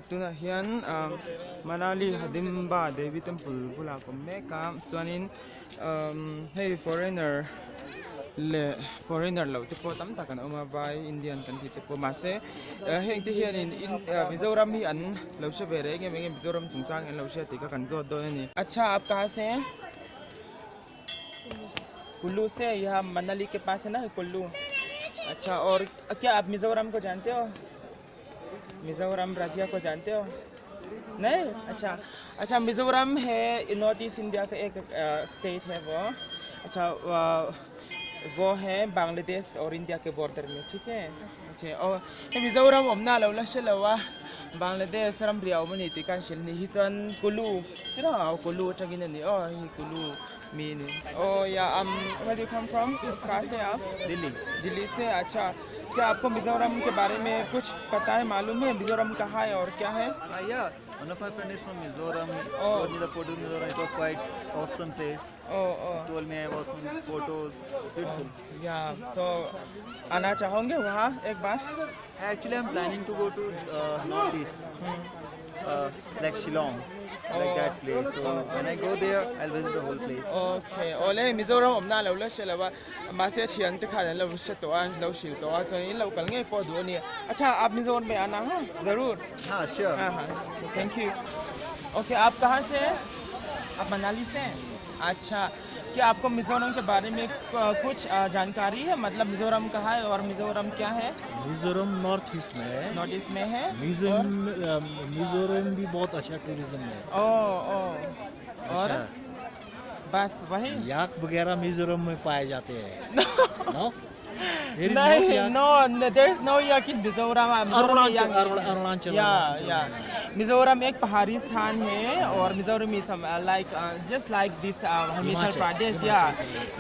tuna hian Manali Hadimba Devi Temple pula ko meka chuanin hey foreigner lo te po tam takan oma vai Indian kan ti te po mase heng te hian in Mizoram hi an lo she bere nge Mizoram chungchang en lo she ti ka kan zo do ni अच्छा आप कहाँ से हैं कुल्लू से यहाँ मनाली के पास है ना कुल्लू अच्छा और क्या आप मिजोरम को जानते हो मिजोरम राज्य को जानते हो नहीं अच्छा मिजोरम है नॉर्थ ईस्ट इंडिया का एक स्टेट है वो अच्छा वो है बांग्लादेश और इंडिया के बॉर्डर में ठीक है अच्छा और मिजोरम हमना लौला शलवा बांग्लादेश रम रियाव मनी तिकान शिलनी हिचन कुल्लू तेरा कुल्लू चगिन नि ओ ही कुल्लू मीन ओ या where do you come from कहाँ से आप दिल्ली से अच्छा क्या आपको मिजोरम के बारे में कुछ पता है मालूम है मिजोरम कहाँ है और क्या है Yeah, one of my friends is from Mizoram. Showed me the photos of Mizoram. It was quite awesome place. Told me I was some photos. Beautiful. Yeah, so आना चाहोगे वहाँ एक बार Actually, I'm planning to go to northeast, like Shillong, like that place. So when I go there, I'll visit the whole place. Okay. ओले मिजोरम हमना लौला शलवा मासे छियन ते खाने लौ शतवान लौ शिल तो आज ये लौ कलंगे पौधों नहीं अच्छा आप मिजोरम में आना हाँ जरूर हाँ, sure. हाँ थैंक यू ओके आप कहाँ से हैं आप मनाली से हैं अच्छा क्या आपको मिजोरम के बारे में कुछ जानकारी है मतलब मिजोरम कहाँ है और मिजोरम क्या है मिजोरम नॉर्थ ईस्ट में है मिजोरम भी बहुत अच्छा टूरिज्म है और बस वही याक वगैरह मिजोरम में पाए जाते हैं no No, there's no yak in Mizoram. Arunachal Mizoram एक पहाड़ी स्थान है और Mizoram is like just like this Himachal Pradesh या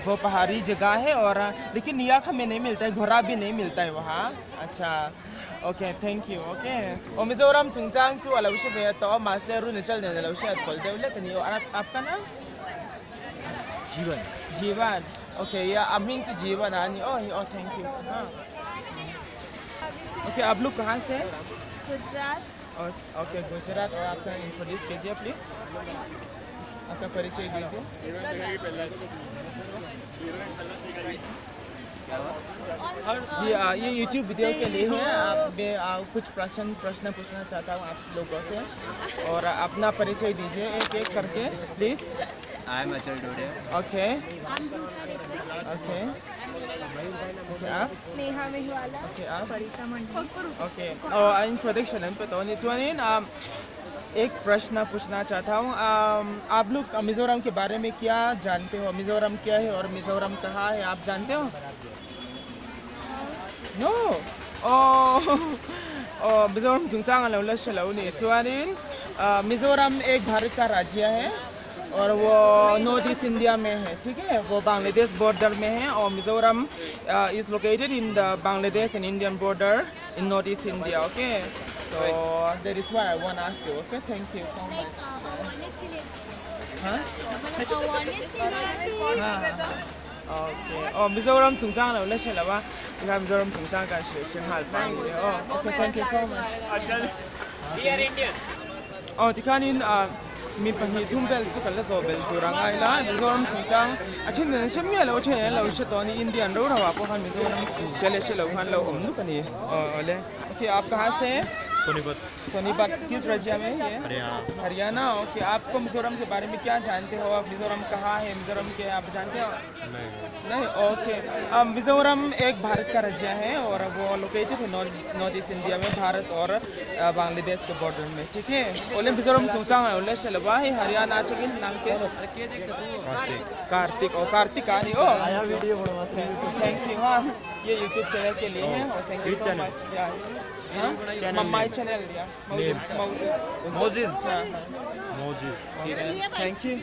वो पहाड़ी जगह है और लेकिन याक हमें नहीं मिलता है घोड़ा भी नहीं मिलता है वहाँ अच्छा ओके थैंक यू ओके और मिजोरम चुंगचांग चु अलौशे पे तो मासे रुन चलने अलौशे अटपल देवले कनी और आपका नाम जीवन ओके या अमिंग टू जीवन आनी ओह थैंक यू हाँ ओके आप लोग कहाँ से गुजरात ओके गुजरात और आपका इंट्रोड्यूस कीजिए प्लीज आपका परिचय दीजिए जी ये YouTube वीडियो के लिए है मैं कुछ प्रश्न पूछना चाहता हूँ आप लोगों से और अपना परिचय दीजिए एक करके please I am Achal Dode. Okay okay आप नेहा मेहवाला ओके आप परिता मंडल ओके और इंट्रोडक्शन पे तो निचवानीन एक प्रश्न पूछना चाहता हूँ आप लोग मिजोरम के बारे में क्या जानते हो मिजोरम क्या है और मिजोरम कहाँ है आप जानते हो नो मिजोरम चुंगचांग लौला शलौ ने चुवानीन मिजोरम एक भारत का राज्य है और वो नॉर्थ ईस्ट इंडिया में है ठीक है वो बांग्लादेश बॉर्डर में है और Mizoram is located in the Bangladesh and Indian border in north east India okay so that is why I want ask you okay thank you so much हाँ ओके और मिजोरम चुंगचांग लौला शलवा इधर मिजोरम चुंगचांग का शिंहाल पाएंगे okay thank you so much dear Indian और दिखानीन mi pahi thum bel tu kala so bel tu rangai la mizoram chungchang achin ne shemya lo che lo she to ni indian ro rawa ko han mizoram chele she lo han lo om nu kani ole okay आप कहाँ से हैं सोनीपत किस राज्य में ये Haryana okay आपको मिजोरम के बारे में क्या जानते हो आप मिजोरम कहाँ है मिजोरम के आप जानते हो नहीं ओके मिजोरम एक भारत का राज्य है और वो लोकेटेड है नॉर्थ ईस्ट इंडिया में भारत और बांग्लादेश के बॉर्डर में ठीक है ओले मिजोरम चुंगचांग ओले शलवा है हरियाणा चगिन नाम के कार्तिक आनी थैंक यू हाँ ये यूट्यूब चैनल के लिए है और thank you so much my channel Moses. Thank you.